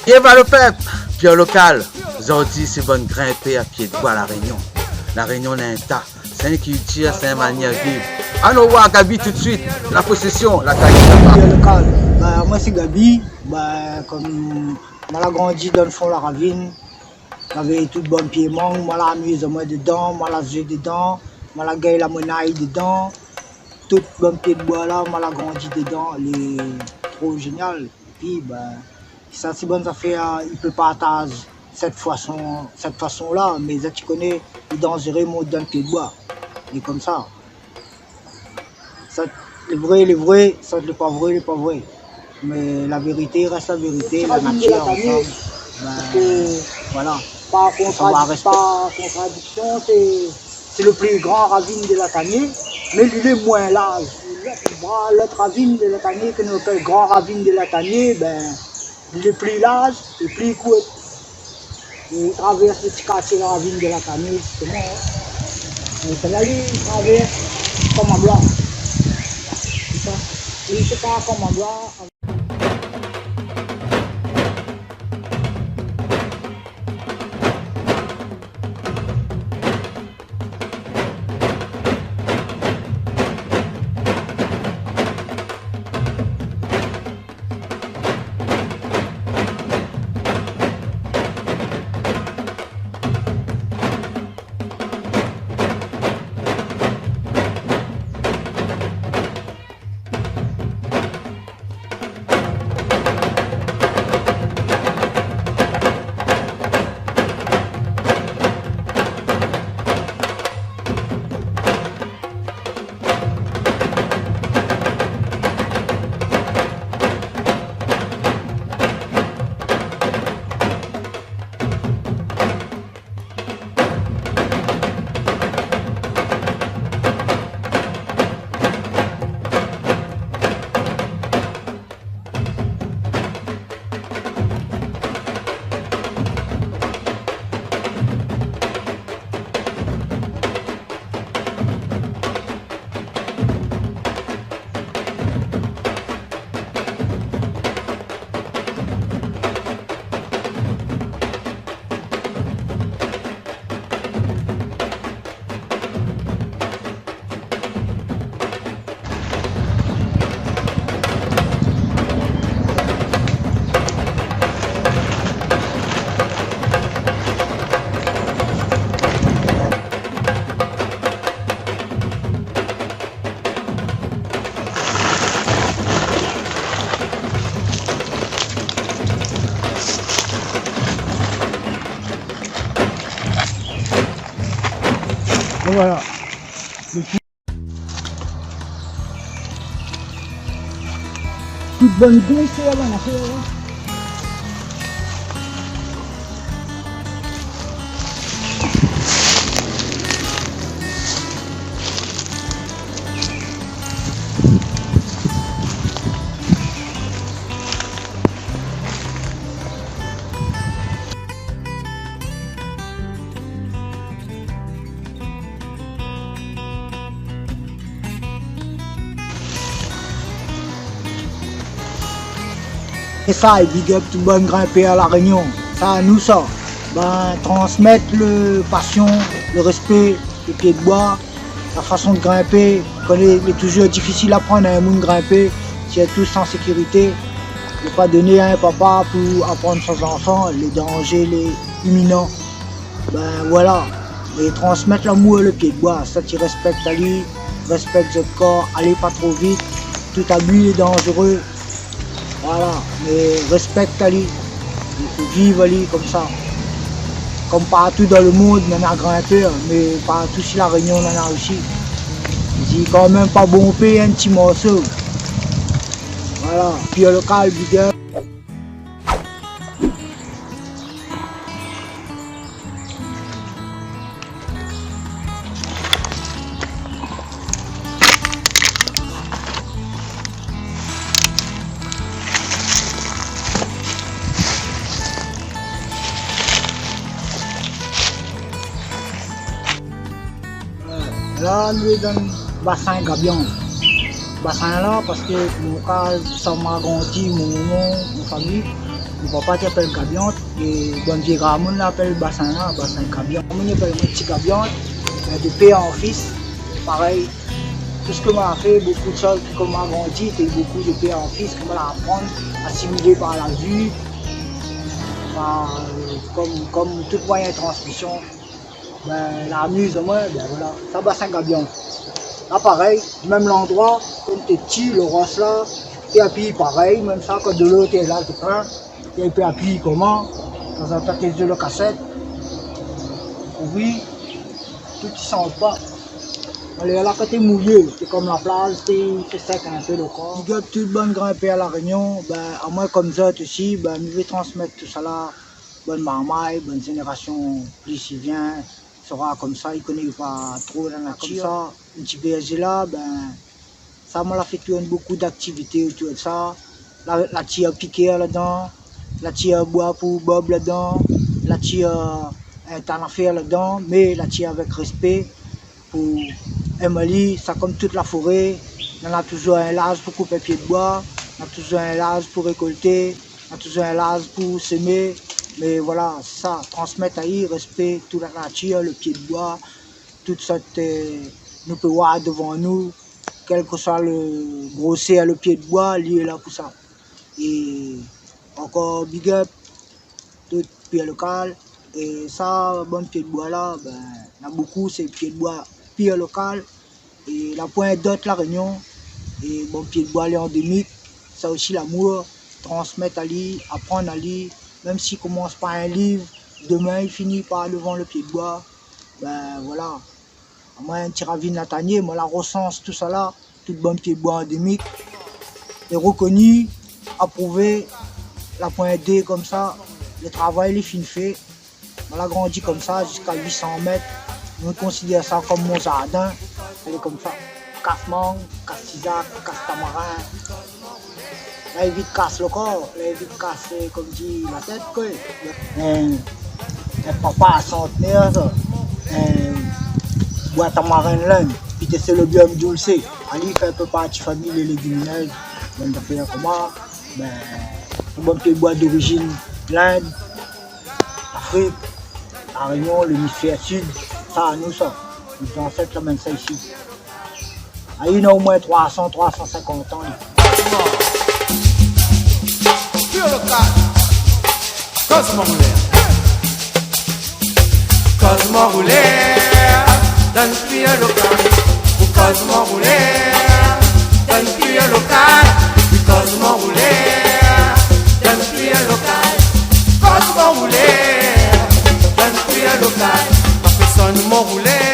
Viens va le peuple, Pierre local. Aujourd'hui, c'est bonne grimper à pied de bois à La Réunion. La Réunion est un tas. C'est une culture, c'est une manière de vivre. Allons voir Gabi tout de suite. La possession, la taille. Pierre local. Moi c'est Gabi. Comme moi j'ai grandi dans le fond de la ravine. J'avais tout bon pied mangue. Moi l'amuse moi dedans. Moi la joué dedans. Moi la gagne la monaille dedans. Tout bon pied de bois là. Moi la grandi dedans. Elle est trop génial. Et puis ça c'est bonne affaire. Il peut pas partager cette façon là. Mais ça tu connais. Il dangereux monte dans le pied de bois. Et comme ça. Ça, les vrais, ça n'est pas vrai, pas vrai. Mais la vérité reste la vérité, la nature ensemble. Voilà. Par contradiction, c'est le plus grand ravine de la Tanier, mais il est moins large. L'autre ravine de la Tanier, que nous appelons grand ravine de la Tanier, il est plus large et plus court. Il traverse le petit quartier de la ravine de la Tanier, justement. Et celle-là, il traverse comme un blanc. Et c'est pas comme un blanc. Et voilà. Toute bonne idée, c'est là, on a fait. Et ça, et big up tout bon grimper à La Réunion. Ça, nous ça. Transmettre le passion, le respect, le pied de bois, la façon de grimper. Quand il est toujours difficile à prendre à un monde grimper, si est tous en sécurité. Ne pas donner à un papa pour apprendre ses enfants, les dangers, les imminents. Voilà. Et transmettre l'amour et le pied de bois. Ça, tu respectes Ali, respecte votre corps, allez pas trop vite. Tout abus est dangereux. Voilà, mais respecte Ali, il faut vivre Ali comme ça. Comme partout dans le monde, on a grimpé, mais partout sur La Réunion, on en a aussi. C'est quand même pas bon payer un petit morceau. Voilà, Pierre local, big up. Là, on est dans le bassin Gabion. Bassin là, parce que mon cas, ça m'a grandi, mon famille. Mon papa t'appelle Gabiante et bon vieux Ramon l'appelle bassin Gabiante. On appelle mon petit Gabiante, de père en fils, pareil. Tout ce que m'a fait, beaucoup de choses comme m'a grandi, c'était beaucoup de père en fils, que m'a apprendre, assimilé par la vue, comme tout moyen de transmission. Ben, la muse, moi, ben voilà, ça bassin Gabiante. Là pareil, même l'endroit, comme t'es petit, le roche là, et puis pareil, même ça, quand de l'eau t'es là, t'es plein, et puis appuie comment, dans un tas de le cassette, oui, tout ne sent pas. Allez, là quand t'es mouillé, c'est comme la plage, c'est sec un peu le corps. Big up toute bonne grimper à la Réunion, ben à moi comme ça aussi, ben je vais transmettre tout ça là, bonne marmaille, bonne génération, plus il vient. Sera comme ça, il connaît pas trop la nature. Comme ça, un petit BSG là, ben, ça m'a fait beaucoup d'activités autour de ça. La tire piquer là-dedans, la tire bois pour Bob là-dedans, la tire un affaire là-dedans, mais la tire avec respect pour Emily, ça comme toute la forêt. On a toujours un lage pour couper pied de bois, on a toujours un lage pour récolter, on a toujours un lage pour semer. Mais voilà, ça, transmettre à y respect toute la nature, le pied de bois, tout ça, nous pouvons voir devant nous, quel que soit le brosser à le pied de bois, lui est là pour ça. Et encore big up, tout pied local, et ça, bon pied de bois là, ben, il y a beaucoup, c'est pied de bois pied local, et la pointe d'autres la Réunion, et bon pied de bois les endémiques, ça aussi l'amour, transmettre à lui, apprendre à lui. Même s'il commence par un livre, demain il finit par devant le pied de bois. Ben voilà. Moi, un tiravine latanier, moi la recense, tout ça là, tout bon pied de bois endémique, est reconnu, approuvé, la pointe D comme ça, le travail est fin fait. On l'a grandi comme ça jusqu'à 800 mètres. On considère ça comme mon jardin. Elle est comme ça. Casse-mangue, casse-tisac, casse-tamarin. Là, il vite casse le corps, là, il vite casse, comme dit, la tête, quoi. Un papa à centenaire, ça. Un boîte à marin l'Inde, puis c'est le bien du sait. Ali fait un peu partie famille, les légumineuses, donc de faire comment, ben, un bon petit bois d'origine, l'Inde, l'Afrique, la Réunion, l'hémisphère sud, ça, nous, ça. Nos ancêtres amènent ça ici. Il y a au moins 300, 350 ans. Cosmo Roulère, dans le pied local. Cosmo Roulère, dans le pied local. Cosmo Roulère, dans le pied local. Cosmo Roulère, dans le pied local. Ma personne m'a roulé.